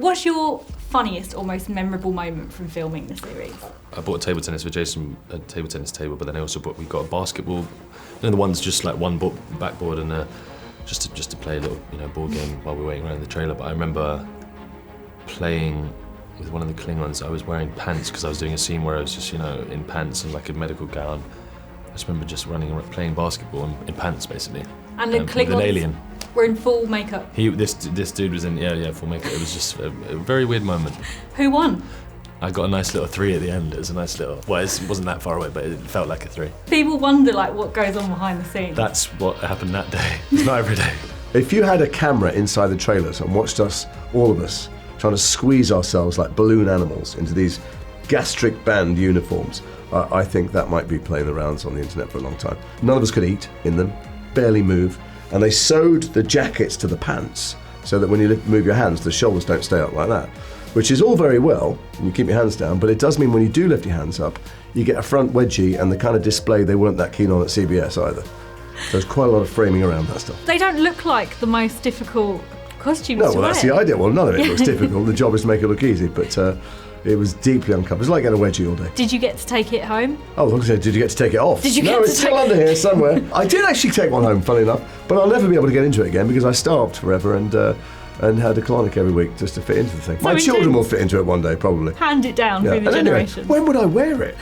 What's your funniest or most memorable moment from filming the series? I bought a table tennis for Jason, a table tennis table, but then I also we got a basketball, the ones just like one backboard and just to play a little board game while we were waiting around the trailer. But I remember playing with one of the Klingons. I was wearing pants because I was doing a scene where I was just in pants and like a medical gown. I just remember just running around playing basketball in pants basically. And the Klingons with an alien. Were in full makeup. This dude was in full makeup. It was just a very weird moment. Who won? I got a nice little 3 at the end. It was a nice little. Well, it wasn't that far away, but it felt like a 3. People wonder what goes on behind the scenes. That's what happened that day. It's not every day. If you had a camera inside the trailers and watched us, all of us, trying to squeeze ourselves like balloon animals into these gastric band uniforms, I think that might be playing the rounds on the internet for a long time. None of us could eat in them, barely move, and they sewed the jackets to the pants so that when you move your hands, the shoulders don't stay up like that, which is all very well, and you keep your hands down, but it does mean when you do lift your hands up, you get a front wedgie and the kind of display they weren't that keen on at CBS either. So there's quite a lot of framing around that stuff. They don't look like the most difficult costumes to wear. No, well, that's the idea. Well, none of it looks difficult. The job is to make it look easy, but it was deeply uncomfortable. It's like getting a wedgie all day. Did you get to take it home? Oh, I was going to say, did you get to take it off? Did you No, get to it's still under here somewhere. I did actually take one home, funny enough, but I'll never be able to get into it again because I starved forever and had a colonic every week just to fit into the thing. So My children will fit into it one day, probably. Hand it down through the and generations. Anyway, when would I wear it?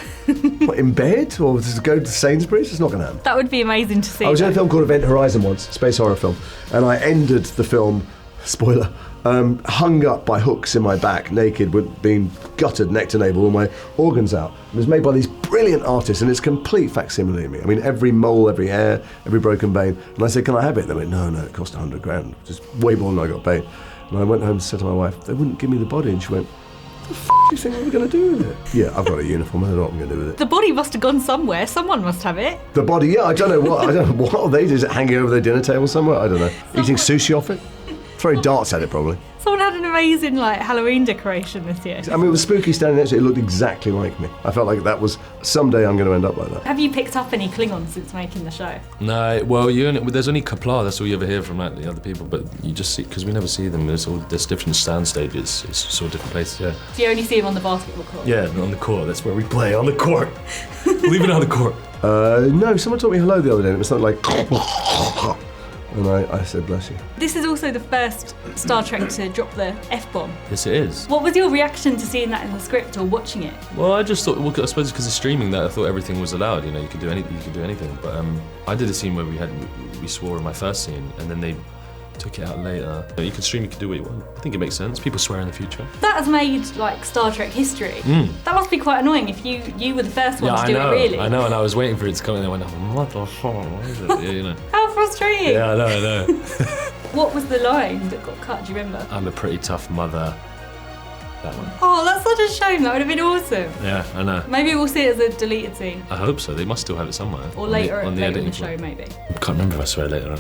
What, in bed? Or just go to Sainsbury's? It's not going to happen. That would be amazing to see. I was in a film called Event Horizon once, space horror film, and I ended the film, spoiler, hung up by hooks in my back, naked, with being gutted neck to navel, all my organs out. It was made by these brilliant artists, and it's complete facsimile of me. I mean, every mole, every hair, every broken vein. And I said, can I have it? They went, no, it cost 100 grand, just way more than I got paid. And I went home and said to my wife, they wouldn't give me the body, and she went, what the f*** do you think we were going to do with it? Yeah, I've got a uniform, I don't know what I'm going to do with it. The body must have gone somewhere, someone must have it. The body, yeah, I don't know what they do. Is it hanging over their dinner table somewhere? I don't know. Eating sushi off it? Throwing darts at it, probably. Someone had an amazing Halloween decoration this year. I mean, it was spooky standing next to it. It looked exactly like me. I felt like that was, someday I'm going to end up like that. Have you picked up any Klingons since making the show? No, well, there's only Kapla, that's all you ever hear from the other people, but you just see, because we never see them, there's different stand stages, it's sort of different places, yeah. Do you only see them on the basketball court? Yeah, on the court, that's where we play, on the court. Leave it on the court. No, someone taught me hello the other day, and it was something like... And I said, bless you. This is also the first Star Trek to drop the F-bomb. Yes, it is. What was your reaction to seeing that in the script or watching it? Well, I just thought, I suppose because of streaming that, I thought everything was allowed, you could do anything. But I did a scene where we swore in my first scene, and then they took it out later. You can stream, you can do what you want. I think it makes sense. People swear in the future. That has made Star Trek history. That must be quite annoying if you were the first one to do it, really. I know, and I was waiting for it to come, and I went, what the fuck, what is it? How frustrating. Yeah, I know. What was the line that got cut, do you remember? I'm a pretty tough mother. That one. Oh, that's such a shame. That would have been awesome. Yeah, I know. Maybe we'll see it as a deleted scene. I hope so. They must still have it somewhere. Or later on in the the editing show, maybe. I can't remember if I swear later on.